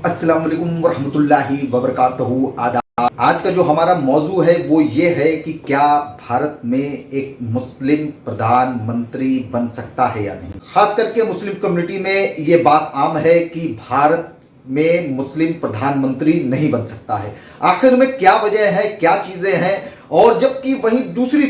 अस्सलाम वालेकुम वरहमतुल्लाहि वबरकातुहू। आदाब। आज का जो हमारा मौजू है वो ये है कि क्या भारत में एक मुस्लिम प्रधानमंत्री बन सकता है या नहीं। खास करके मुस्लिम कम्युनिटी में ये बात आम है कि भारत में मुस्लिम प्रधानमंत्री नहीं बन सकता है। आखिर में क्या वजह है, क्या चीजें हैं, और जबकि वहीं दूसरी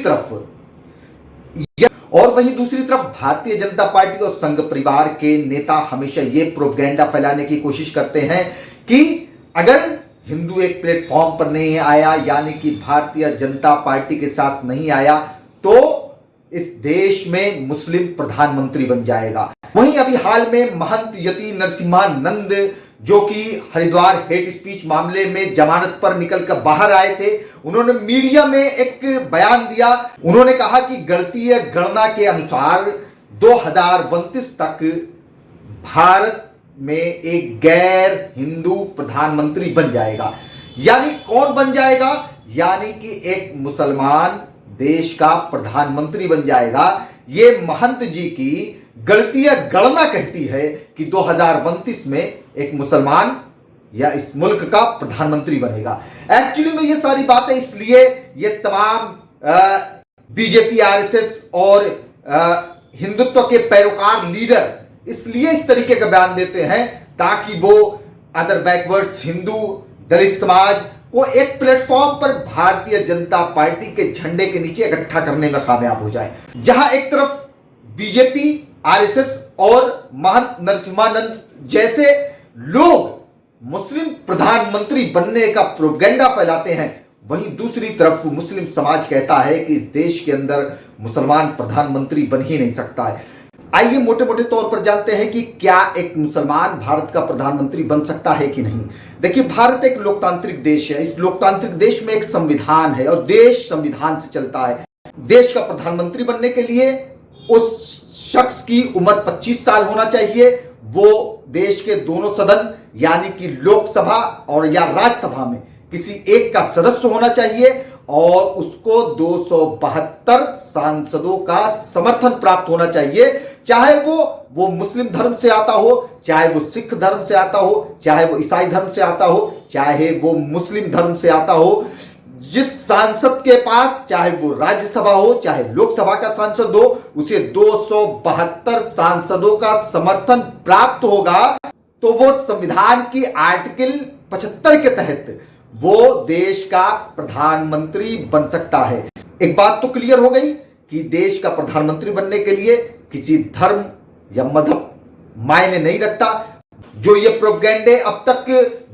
तरफ भारतीय जनता पार्टी और संघ परिवार के नेता हमेशा ये प्रोपेगेंडा फैलाने की कोशिश करते हैं कि अगर हिंदू एक प्लेटफॉर्म पर नहीं आया, यानी कि भारतीय जनता पार्टी के साथ नहीं आया, तो इस देश में मुस्लिम प्रधानमंत्री बन जाएगा। वहीं अभी हाल में महंत यति नरसिम्हानंद, जो कि हरिद्वार हेट स्पीच मामले में जमानत पर निकलकर बाहर आए थे, उन्होंने मीडिया में एक बयान दिया। उन्होंने कहा कि गणितीय गणना के अनुसार 2032 तक भारत में एक गैर हिंदू प्रधानमंत्री बन जाएगा। यानी कौन बन जाएगा? यानी कि एक मुसलमान देश का प्रधानमंत्री बन जाएगा। ये महंत जी की गणितीय गणना कहती है कि 2032 में एक मुसलमान या इस मुल्क का प्रधानमंत्री बनेगा। एक्चुअली में ये सारी बातें इसलिए ये तमाम बीजेपी, आरएसएस और हिंदुत्व के पैरोकार लीडर इसलिए इस तरीके का बयान देते हैं ताकि वो अदर बैकवर्ड्स हिंदू, दलित समाज को एक प्लेटफॉर्म पर भारतीय जनता पार्टी के झंडे के नीचे इकट्ठा करने में कामयाब हो जाए। जहां एक तरफ बीजेपी, आरएसएस और महंत नरसिम्हानंद जैसे लोग मुस्लिम प्रधानमंत्री बनने का प्रोपेगेंडा फैलाते हैं, वहीं दूसरी तरफ मुस्लिम समाज कहता है कि इस देश के अंदर मुसलमान प्रधानमंत्री बन ही नहीं सकता है। आइए मोटे मोटे तौर पर जानते हैं कि क्या एक मुसलमान भारत का प्रधानमंत्री बन सकता है कि नहीं। देखिए, भारत एक लोकतांत्रिक देश है। इस लोकतांत्रिक देश में एक संविधान है और देश संविधान से चलता है। देश का प्रधानमंत्री बनने के लिए उस शख्स की उम्र 25 साल होना चाहिए। वो देश के दोनों सदन यानी कि लोकसभा और या राज्यसभा में किसी एक का सदस्य होना चाहिए और उसको 272 सांसदों का समर्थन प्राप्त होना चाहिए। चाहे वो मुस्लिम धर्म से आता हो, चाहे वो सिख धर्म से आता हो, चाहे वो ईसाई धर्म से आता हो, चाहे वो मुस्लिम धर्म से आता हो। जिस सांसद के पास, चाहे वो राज्यसभा हो चाहे लोकसभा का सांसद हो, उसे 272 सांसदों का समर्थन प्राप्त होगा तो वो संविधान की आर्टिकल 75 के तहत वो देश का प्रधानमंत्री बन सकता है। एक बात तो क्लियर हो गई कि देश का प्रधानमंत्री बनने के लिए किसी धर्म या मजहब मायने नहीं रखता। जो ये प्रोपेगेंडे अब तक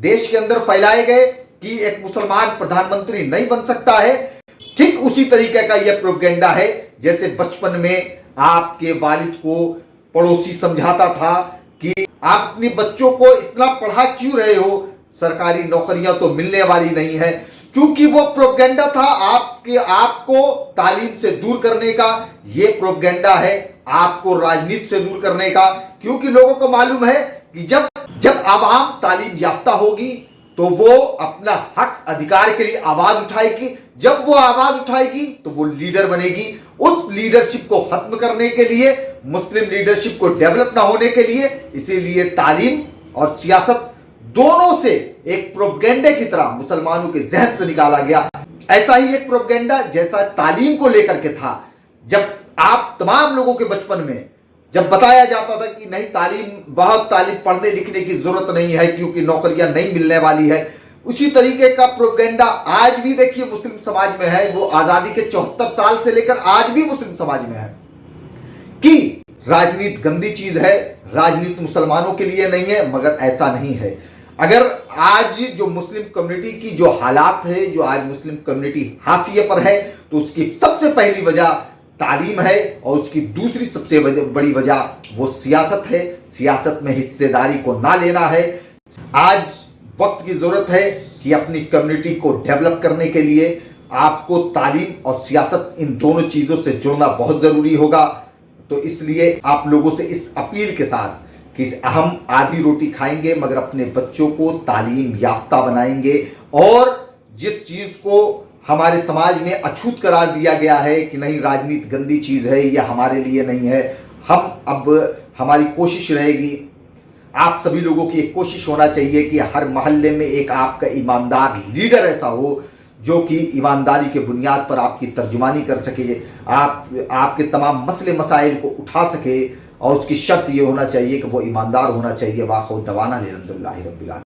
देश के अंदर फैलाए गए कि एक मुसलमान प्रधानमंत्री नहीं बन सकता है, ठीक उसी तरीके का यह प्रोपेगेंडा है जैसे बचपन में आपके वालिद को पड़ोसी समझाता था कि आप अपने बच्चों को इतना पढ़ा क्यों रहे हो, सरकारी नौकरियां तो मिलने वाली नहीं है। क्योंकि वो प्रोपेगेंडा था आपको तालीम से दूर करने का। ये प्रोपेगेंडा है आपको राजनीति से दूर करने का, क्योंकि लोगों को मालूम है कि जब आवाम तालीम याफ्ता होगी तो वो अपना हक अधिकार के लिए आवाज उठाएगी। जब वो आवाज उठाएगी तो वो लीडर बनेगी। उस लीडरशिप को खत्म करने के लिए, मुस्लिम लीडरशिप को डेवलप ना होने के लिए, इसीलिए तालीम और सियासत दोनों से एक प्रोपेगेंडे की तरह मुसलमानों के जहन से निकाला गया। ऐसा ही एक प्रोपेगेंडा जैसा तालीम को लेकर के था। जब आप तमाम लोगों के बचपन में जब बताया जाता था कि नहीं, बहुत तालीम पढ़ने लिखने की जरूरत नहीं है क्योंकि नौकरियां नहीं मिलने वाली है, उसी तरीके का प्रोपेगेंडा आज भी देखिए मुस्लिम समाज में है। वो आजादी के 74 साल से लेकर आज भी मुस्लिम समाज में है कि राजनीति गंदी चीज है, राजनीति मुसलमानों के लिए नहीं है। मगर ऐसा नहीं है। अगर आज जो मुस्लिम कम्युनिटी की जो हालात है, जो आज मुस्लिम कम्युनिटी हाशिए पर है, तो उसकी सबसे पहली वजह तालीम है और उसकी दूसरी सबसे बड़ी वजह वो सियासत है। सियासत में हिस्सेदारी को ना लेना है। आज वक्त की जरूरत है कि अपनी कम्युनिटी को डेवलप करने के लिए आपको तालीम और सियासत, इन दोनों चीजों से जुड़ना बहुत जरूरी होगा। तो इसलिए आप लोगों से इस अपील के साथ कि हम आधी रोटी खाएंगे मगर अपने बच्चों को तालीम याफ्ता बनाएंगे, और जिस चीज को हमारे समाज में अछूत करार दिया गया है कि नहीं, राजनीति गंदी चीज है, यह हमारे लिए नहीं है, हमारी कोशिश रहेगी आप सभी लोगों की एक कोशिश होना चाहिए कि हर मोहल्ले में एक आपका ईमानदार लीडर ऐसा हो जो कि ईमानदारी के बुनियाद पर आपकी तर्जुमानी कर सके, आपके तमाम मसले मसाइल को उठा सके, और उसकी शर्त ये होना चाहिए कि वो ईमानदार होना चाहिए। वाखिर दवाना अल्हम्दुलिल्लाहि रब्बिल आलमीन।